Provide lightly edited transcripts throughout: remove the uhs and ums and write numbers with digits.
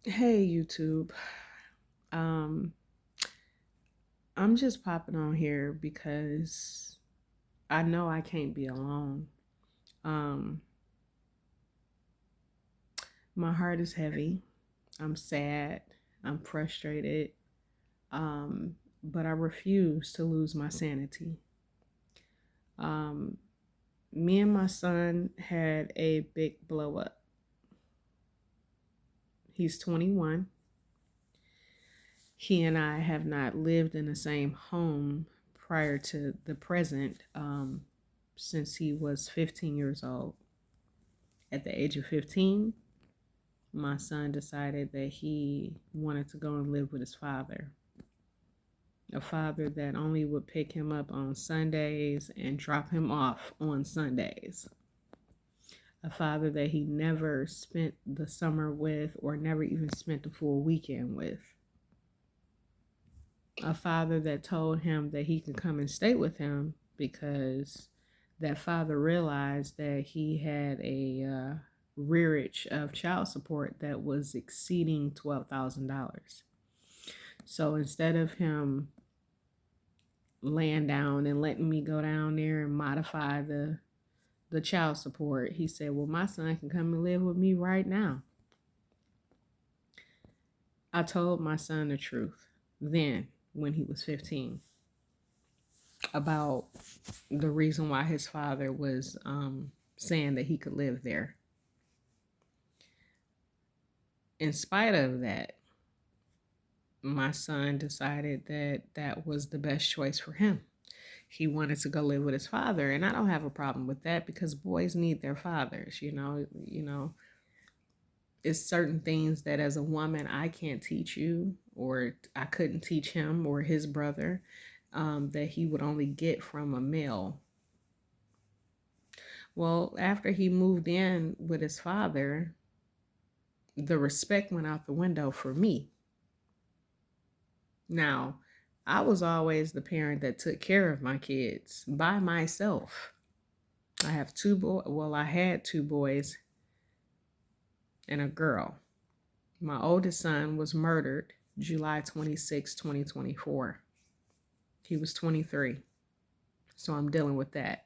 Hey YouTube. Um I'm just popping on here because I know I can't be alone. Um my heart is heavy. I'm sad. I'm frustrated. But I refuse to lose my sanity. Um Me and my son had a big blow up. He's 21. He and I have not lived in the same home prior to the present since he was 15 years old. At the age of 15, my son decided that he wanted to go and live with his father. A father that only would pick him up on Sundays and drop him off on Sundays. A father that he never spent the summer with or never even spent the full weekend with. A father that told him that he could come and stay with him because that father realized that he had a rearage of child support that was exceeding $12,000. So instead of him laying down and letting me go down there and modify the child support, he said, well, my son can come and live with me right now. I told my son the truth then when he was 15 about the reason why his father was saying that he could live there. In spite of that, my son decided that that was the best choice for him. He wanted to go live with his father, and I don't have a problem with that because boys need their fathers. It's certain things that as a woman I can't teach you, or I couldn't teach him or his brother, that he would only get from a male. Well, after he moved in with his father, the respect went out the window for me. Now, I was always the parent that took care of my kids by myself. I have two boys. Well, I had two boys and a girl. My oldest son was murdered July 26, 2024. He was 23. So I'm dealing with that.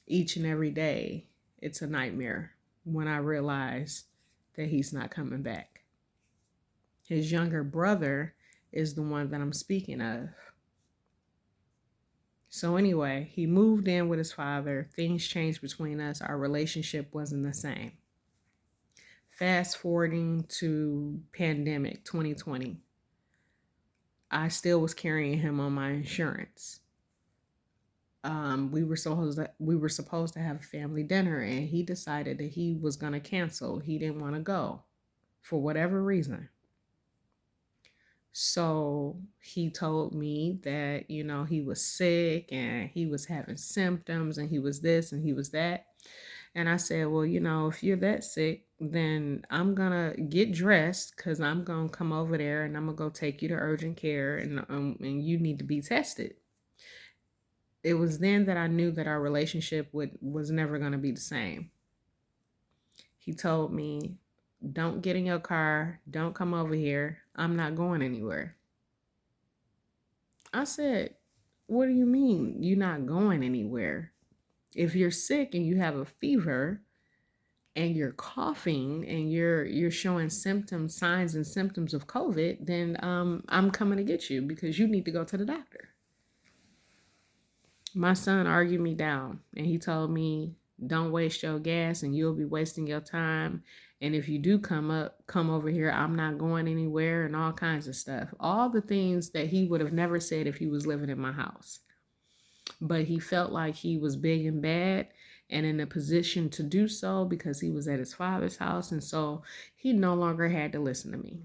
Each and every day, it's a nightmare when I realize that he's not coming back. His younger brother is the one that I'm speaking of. So anyway, he moved in with his father. Things changed between us. Our relationship wasn't the same. Fast forwarding to pandemic 2020. I still was carrying him on my insurance. We were supposed to have a family dinner, and he decided that he was gonna cancel. He didn't want to go for whatever reason. So he told me that, he was sick and he was having symptoms and he was this and he was that. And I said, well, if you're that sick, then I'm going to get dressed because I'm going to come over there and I'm going to go take you to urgent care and you need to be tested. It was then that I knew that our relationship was never going to be the same. He told me, don't get in your car. Don't come over here. I'm not going anywhere. I said, what do you mean you're not going anywhere? If you're sick and you have a fever and you're coughing and you're showing symptoms, signs and symptoms of COVID, then I'm coming to get you because you need to go to the doctor. My son argued me down and he told me, don't waste your gas and you'll be wasting your time. And if you do come over here, I'm not going anywhere and all kinds of stuff. All the things that he would have never said if he was living in my house. But he felt like he was big and bad and in a position to do so because he was at his father's house. And so he no longer had to listen to me.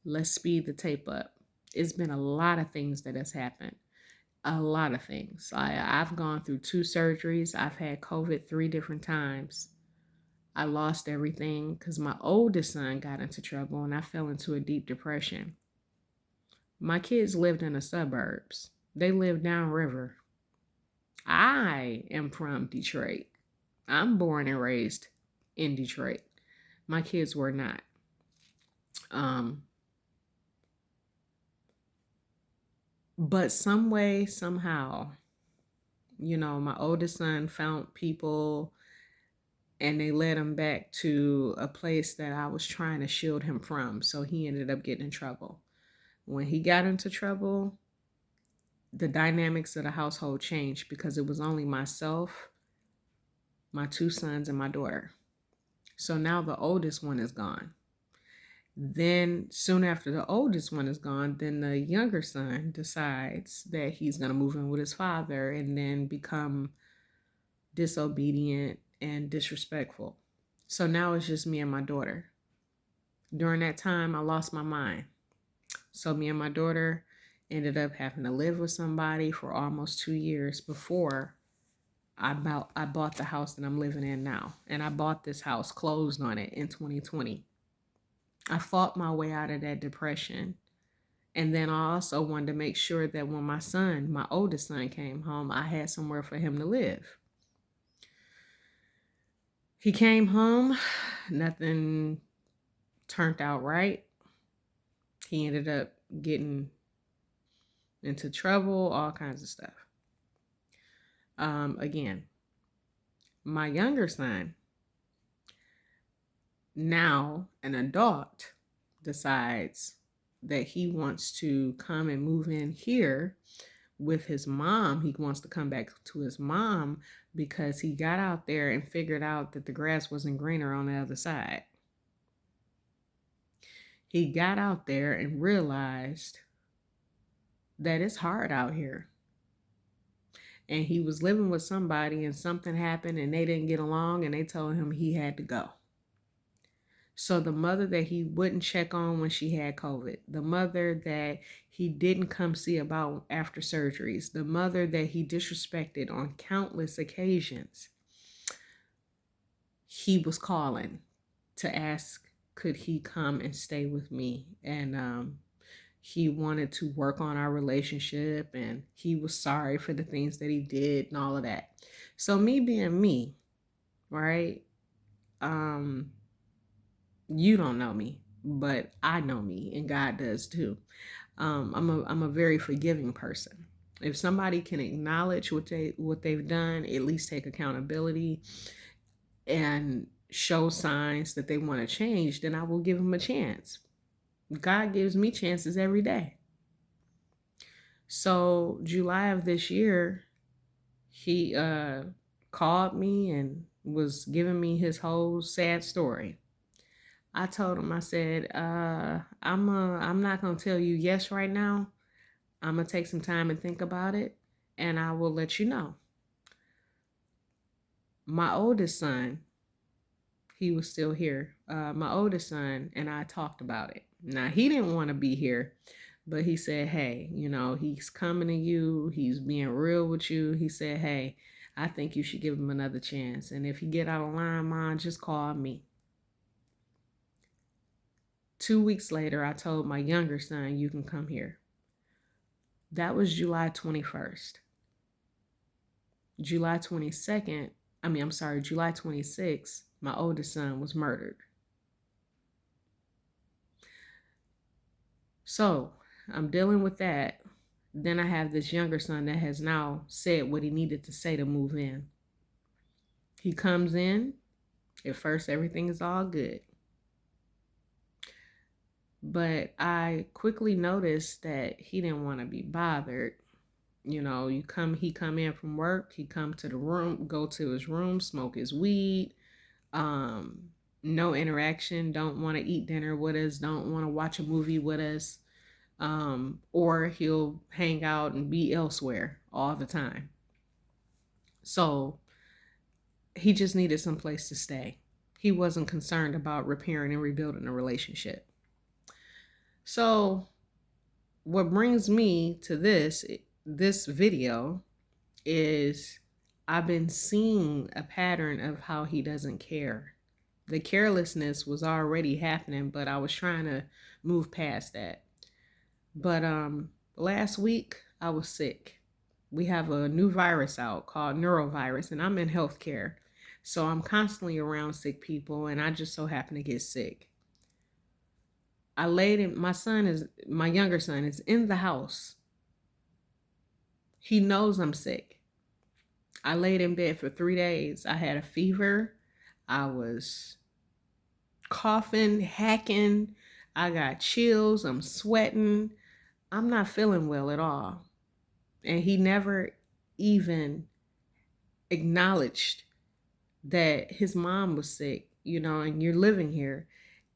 Let's speed the tape up. It's been a lot of things that has happened. A lot of things. I've gone through 2 surgeries. I've had COVID 3 different times. I lost everything because my oldest son got into trouble and I fell into a deep depression. My kids lived in the suburbs. They lived downriver. I am from Detroit. I'm born and raised in Detroit. My kids were not. Um, but some way, somehow, my oldest son found people and they led him back to a place that I was trying to shield him from. So he ended up getting in trouble. When he got into trouble, the dynamics of the household changed because it was only myself, my two sons, and my daughter. So now the oldest one is gone. Then soon after the oldest one is gone, then the younger son decides that he's going to move in with his father and then become disobedient and disrespectful. So now it's just me and my daughter. During that time, I lost my mind. So me and my daughter ended up having to live with somebody for almost 2 years before I bought the house that I'm living in now. And I bought this house, closed on it in 2020. I fought my way out of that depression. And then I also wanted to make sure that when my oldest son came home, I had somewhere for him to live. He came home, nothing turned out right. He ended up getting into trouble, all kinds of stuff. Again, my younger son, now an adult, decides that he wants to come and move in here with his mom. He wants to come back to his mom because he got out there and figured out that the grass wasn't greener on the other side. He got out there and realized that it's hard out here. And he was living with somebody and something happened and they didn't get along and they told him he had to go. So the mother that he wouldn't check on when she had COVID, the mother that he didn't come see about after surgeries, the mother that he disrespected on countless occasions, he was calling to ask, could he come and stay with me? And he wanted to work on our relationship and he was sorry for the things that he did and all of that. So me being me, right? You don't know me, but I know me and God does too. I'm a very forgiving person. If somebody can acknowledge what they've done, at least take accountability and show signs that they want to change, then I will give them a chance. God gives me chances every day. So July of this year, he called me and was giving me his whole sad story. I told him, I said, I'm not gonna tell you yes right now. I'm gonna take some time and think about it, and I will let you know. My oldest son, he was still here. My oldest son and I talked about it. Now he didn't want to be here, but he said, hey, he's coming to you. He's being real with you. He said, hey, I think you should give him another chance. And if you get out of line, Mom, just call me. 2 weeks later, I told my younger son, you can come here. That was July 21st. July 26th, my oldest son was murdered. So I'm dealing with that. Then I have this younger son that has now said what he needed to say to move in. He comes in. At first, everything is all good. But I quickly noticed that he didn't want to be bothered. He come in from work, he come to the room, go to his room, smoke his weed, no interaction, don't want to eat dinner with us, don't want to watch a movie with us, or he'll hang out and be elsewhere all the time. So he just needed some place to stay. He wasn't concerned about repairing and rebuilding a relationship. So what brings me to this video is I've been seeing a pattern of how he doesn't care. The carelessness was already happening, but I was trying to move past that. But last week I was sick. We have a new virus out called neurovirus, and I'm in healthcare. So I'm constantly around sick people, and I just so happen to get sick. I laid in, my younger son is in the house. He knows I'm sick. I laid in bed for 3 days. I had a fever. I was coughing, hacking. I got chills. I'm sweating. I'm not feeling well at all. And he never even acknowledged that his mom was sick, and you're living here.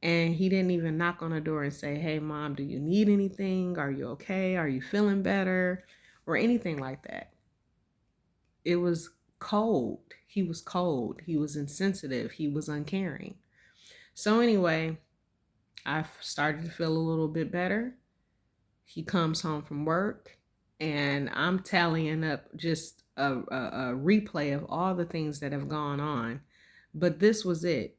And he didn't even knock on the door and say, "Hey, mom, do you need anything? Are you okay? Are you feeling better?" Or anything like that. It was cold. He was cold. He was insensitive. He was uncaring. So, anyway, I started to feel a little bit better. He comes home from work, and I'm tallying up just a replay of all the things that have gone on. But this was it.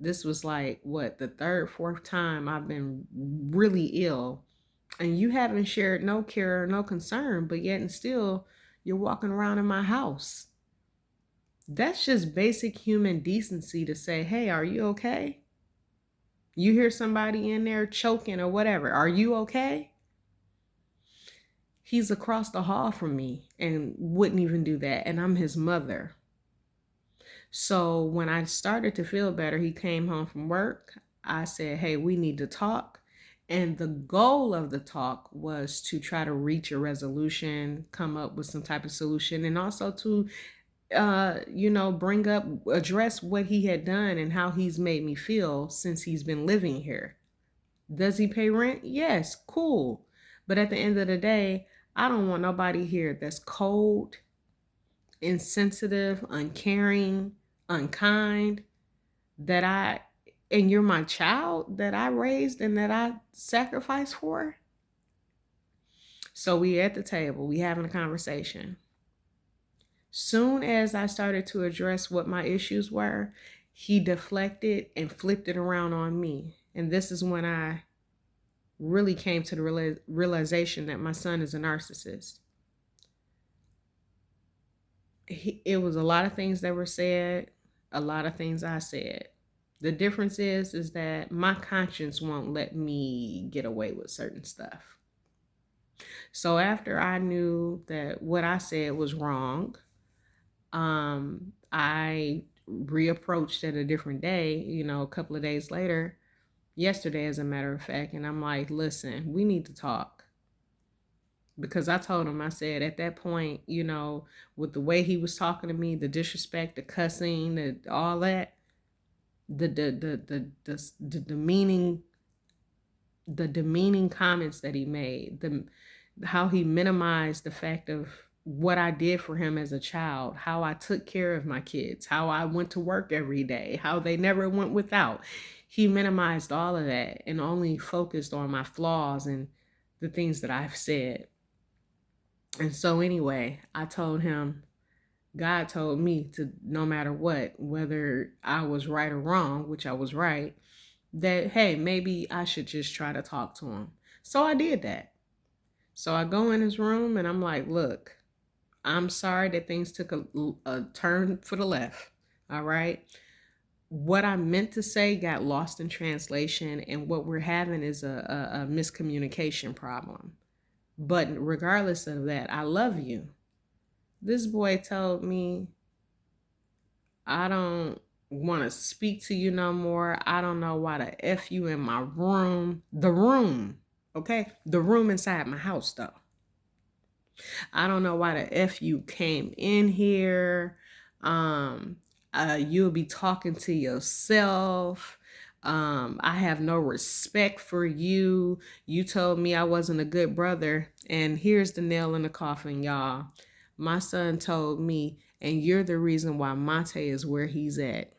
This was like, what, the third, fourth time I've been really ill. And you haven't shared no care or no concern, but yet and still you're walking around in my house. That's just basic human decency to say, "Hey, are you okay? You hear somebody in there choking or whatever. Are you okay?" He's across the hall from me and wouldn't even do that. And I'm his mother. So when I started to feel better, he came home from work. I said, "Hey, we need to talk." And the goal of the talk was to try to reach a resolution, come up with some type of solution, and also to, address what he had done and how he's made me feel since he's been living here. Does he pay rent? Yes, cool. But at the end of the day, I don't want nobody here that's cold, insensitive, uncaring, unkind, and you're my child that I raised and that I sacrificed for. So we at the table, we having a conversation. Soon as I started to address what my issues were, he deflected and flipped it around on me. And this is when I really came to the realization that my son is a narcissist. It was a lot of things that were said, a lot of things I said. The difference is that my conscience won't let me get away with certain stuff. So after I knew that what I said was wrong, I reapproached at a different day, a couple of days later, yesterday as a matter of fact, and I'm like, "Listen, we need to talk." Because I told him, I said, at that point, with the way he was talking to me, the disrespect, the cussing, all that, the demeaning comments that he made, how he minimized the fact of what I did for him as a child, how I took care of my kids, how I went to work every day, how they never went without. He minimized all of that and only focused on my flaws and the things that I've said. And so anyway, I told him, God told me to, no matter what, whether I was right or wrong, which I was right, that, hey, maybe I should just try to talk to him. So I did that. So I go in his room and I'm like, "Look, I'm sorry that things took a turn for the left. All right. What I meant to say got lost in translation, and what we're having is a miscommunication problem. But regardless of that, I love you." This boy told me, "I don't want to speak to you no more. I don't know why the F you in my room." The room, okay? The room inside my house, though. "I don't know why the F you came in here. You'll be talking to yourself. I have no respect for you. You told me I wasn't a good brother." And here's the nail in the coffin, y'all. My son told me, "And you're the reason why Monte is where he's at."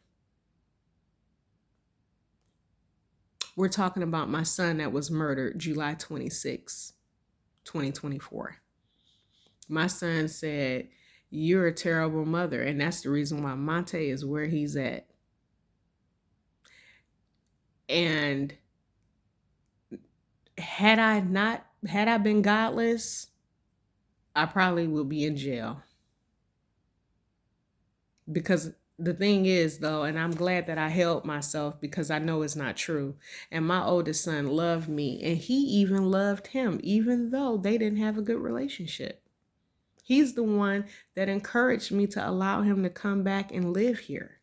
We're talking about my son that was murdered July 26, 2024. My son said, "You're a terrible mother, and that's the reason why Monte is where he's at." And had I been godless, I probably would be in jail. Because the thing is, though, and I'm glad that I held myself because I know it's not true. And my oldest son loved me, and he even loved him, even though they didn't have a good relationship. He's the one that encouraged me to allow him to come back and live here.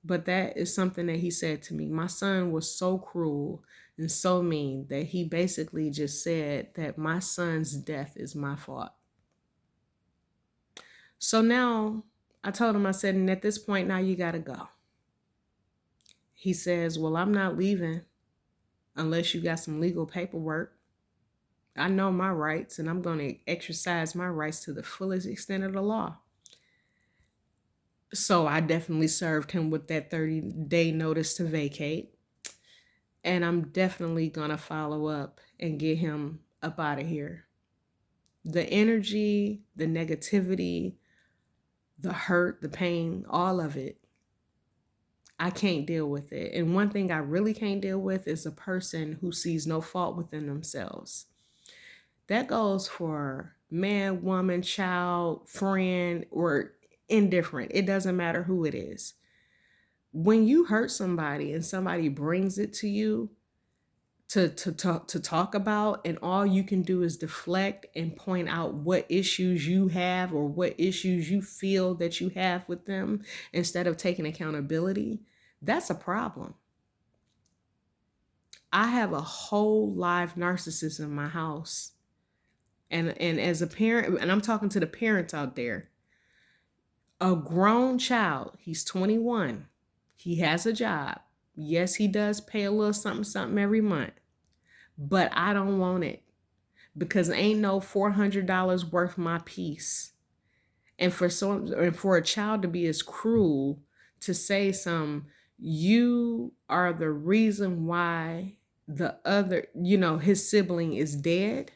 But that is something that he said to me. My son was so cruel and so mean that he basically just said that my son's death is my fault. So now I told him, I said, and at this point now you got to go. He says, well, I'm not leaving unless you got some legal paperwork. I know my rights and I'm going to exercise my rights to the fullest extent of the law. So I definitely served him with that 30-day notice to vacate. And I'm definitely going to follow up and get him up out of here. The energy, the negativity, the hurt, the pain, all of it, I can't deal with it. And one thing I really can't deal with is a person who sees no fault within themselves. That goes for man, woman, child, friend, or indifferent. It doesn't matter who it is. When you hurt somebody and somebody brings it to you to talk about, and all you can do is deflect and point out what issues you have or what issues you feel that you have with them instead of taking accountability, that's a problem. I have a whole live narcissist in my house. And as a parent, and I'm talking to the parents out there, a grown child, he's 21, he has a job. Yes, he does pay a little something every month, but I don't want it because ain't no $400 worth my peace. And for a child to be as cruel to say you are the reason why the other, his sibling is dead.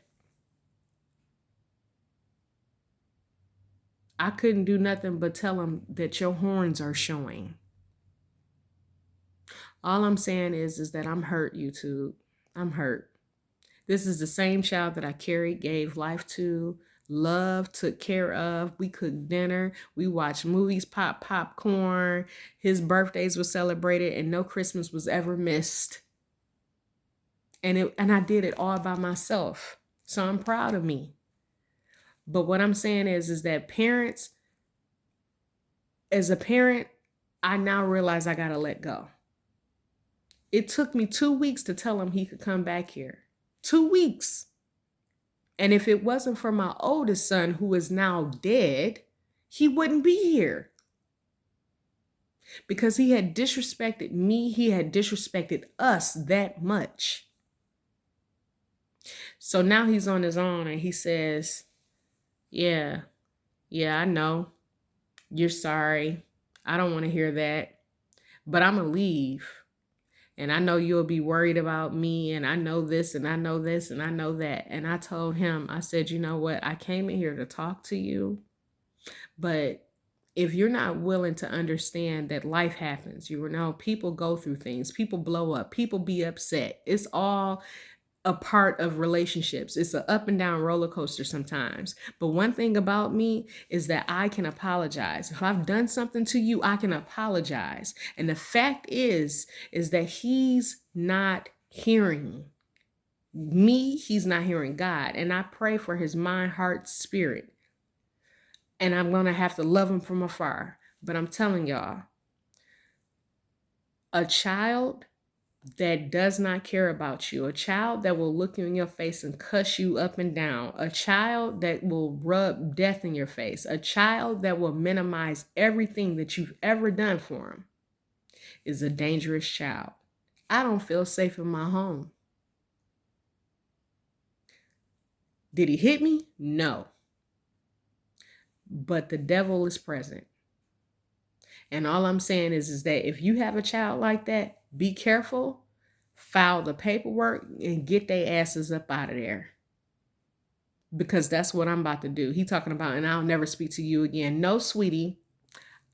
I couldn't do nothing but tell him that your horns are showing. All I'm saying is that I'm hurt, YouTube. I'm hurt. This is the same child that I carried, gave life to, loved, took care of. We cooked dinner. We watched movies, pop popcorn. His birthdays were celebrated and no Christmas was ever missed. And I did it all by myself. So I'm proud of me. But what I'm saying is that parents, as a parent, I now realize I got to let go. It took me 2 weeks to tell him he could come back here. 2 weeks. And if it wasn't for my oldest son, who is now dead, he wouldn't be here. Because he had disrespected me. He had disrespected us that much. So now he's on his own and he says, yeah, I know. You're sorry. I don't want to hear that. But I'm going to leave. And I know you'll be worried about me. And I know this and I know this and I know that. And I told him, I said, you know what? I came in here to talk to you. But if you're not willing to understand that life happens, people go through things. People blow up. People be upset. It's all a part of relationships. It's an up and down roller coaster sometimes. But one thing about me is that I can apologize. If I've done something to you, I can apologize. And the fact is that he's not hearing me. He's not hearing God. And I pray for his mind, heart, spirit. And I'm going to have to love him from afar. But I'm telling y'all, a child that does not care about you, a child that will look you in your face and cuss you up and down, a child that will rub death in your face, a child that will minimize everything that you've ever done for him is a dangerous child. I don't feel safe in my home. Did he hit me? No. But the devil is present. And all I'm saying is that if you have a child like that, be careful, file the paperwork, and get their asses up out of there. Because that's what I'm about to do. He talking about, and I'll never speak to you again. No, sweetie,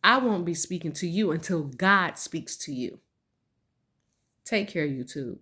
I won't be speaking to you until God speaks to you. Take care, YouTube.